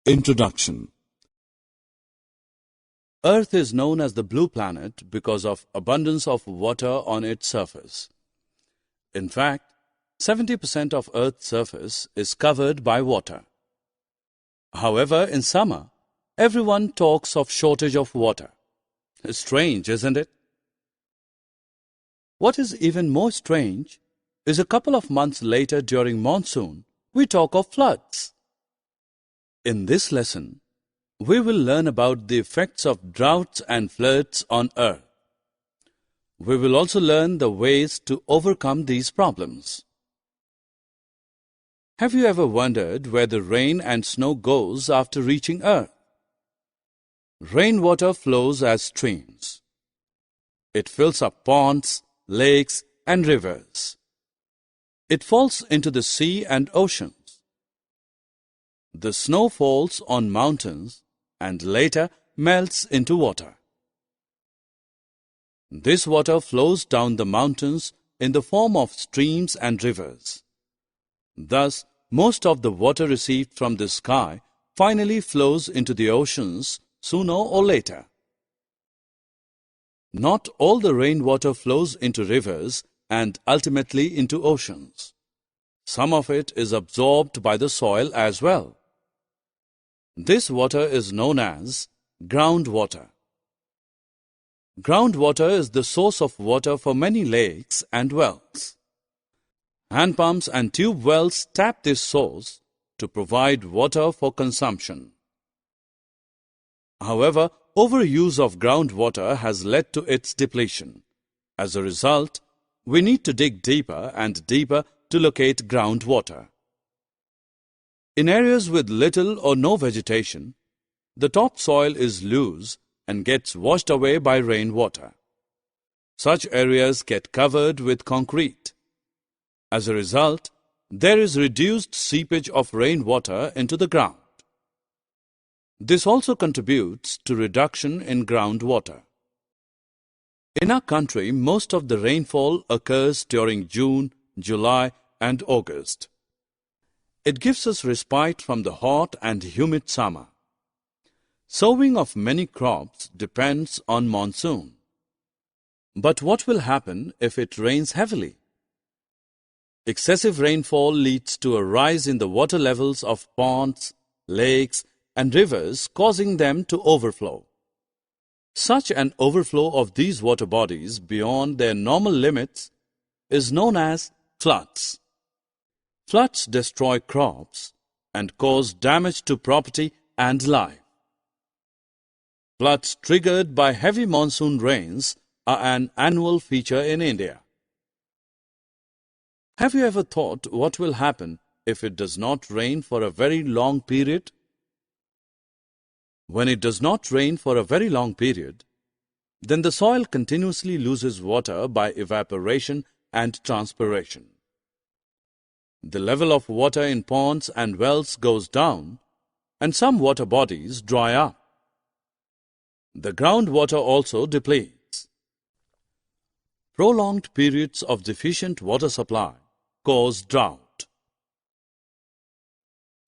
Introduction. Earth is known as the blue planet because of abundance of water on its surface. In fact, 70% of Earth's surface is covered by water. However, in summer, everyone talks of shortage of water. Strange, isn't it? What is even more strange is a couple of months later during monsoon, we talk of floods. In this lesson, we will learn about the effects of droughts and floods on Earth. We will also learn the ways to overcome these problems. Have you ever wondered where the rain and snow goes after reaching Earth? Rainwater flows as streams. It fills up ponds, lakes, and rivers. It falls into the sea and oceans. The snow falls on mountains and later melts into water. This water flows down the mountains in the form of streams and rivers. Thus, most of the water received from the sky finally flows into the oceans sooner or later. Not all the rainwater flows into rivers and ultimately into oceans. Some of it is absorbed by the soil as well. This water is known as groundwater. Groundwater is the source of water for many lakes and wells. Hand pumps and tube wells tap this source to provide water for consumption. However, overuse of groundwater has led to its depletion. As a result, we need to dig deeper and deeper to locate groundwater. In areas with little or no vegetation, the topsoil is loose and gets washed away by rainwater. Such areas get covered with concrete. As a result, there is reduced seepage of rainwater into the ground. This also contributes to reduction in groundwater. In our country, most of the rainfall occurs during June, July, and August. It gives us respite from the hot and humid summer. Sowing of many crops depends on monsoon. But what will happen if it rains heavily? Excessive rainfall leads to a rise in the water levels of ponds, lakes, and rivers, causing them to overflow. Such an overflow of these water bodies beyond their normal limits is known as floods. Floods destroy crops and cause damage to property and life. Floods triggered by heavy monsoon rains are an annual feature in India. Have you ever thought what will happen if it does not rain for a very long period? When it does not rain for a very long period, then the soil continuously loses water by evaporation and transpiration. The level of water in ponds and wells goes down, and some water bodies dry up. The groundwater also depletes. Prolonged periods of deficient water supply cause drought.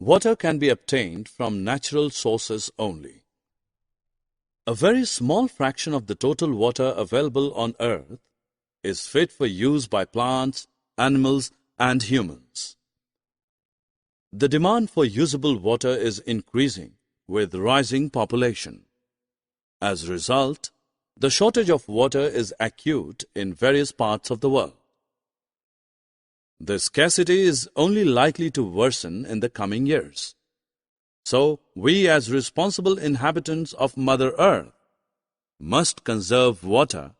Water can be obtained from natural sources only. A very small fraction of the total water available on Earth is fit for use by plants, animals, and humans. The demand for usable water is increasing with rising population. As a result, the shortage of water is acute in various parts of the world. The scarcity is only likely to worsen in the coming years. So, we as responsible inhabitants of Mother Earth must conserve water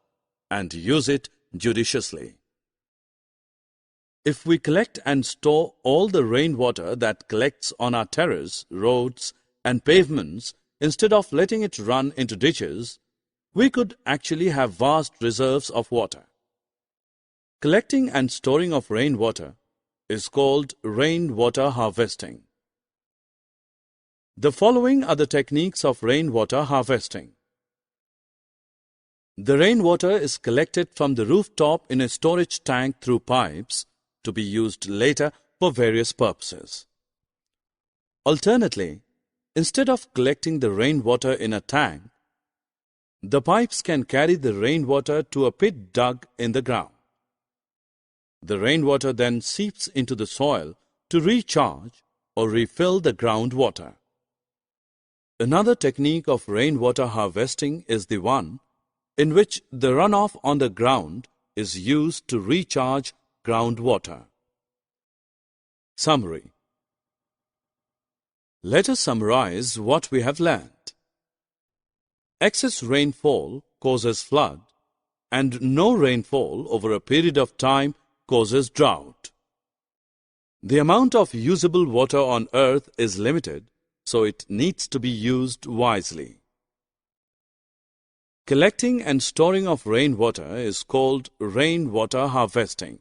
and use it judiciously. If we collect and store all the rainwater that collects on our terrace, roads, and pavements instead of letting it run into ditches, we could actually have vast reserves of water. Collecting and storing of rainwater is called rainwater harvesting. The following are the techniques of rainwater harvesting. The rainwater is collected from the rooftop in a storage tank through pipes to be used later for various purposes. Alternately, Instead of collecting the rainwater in a tank, the pipes can carry the rainwater to a pit dug in the ground. The rainwater then seeps into the soil to recharge or refill the groundwater. Another technique of rainwater harvesting is the one in which the runoff on the ground is used to recharge groundwater. Summary. Let us summarize what we have learned. Excess rainfall causes flood, and no rainfall over a period of time causes drought. The amount of usable water on earth is limited, so it needs to be used wisely. Collecting and storing of rainwater is called rainwater harvesting.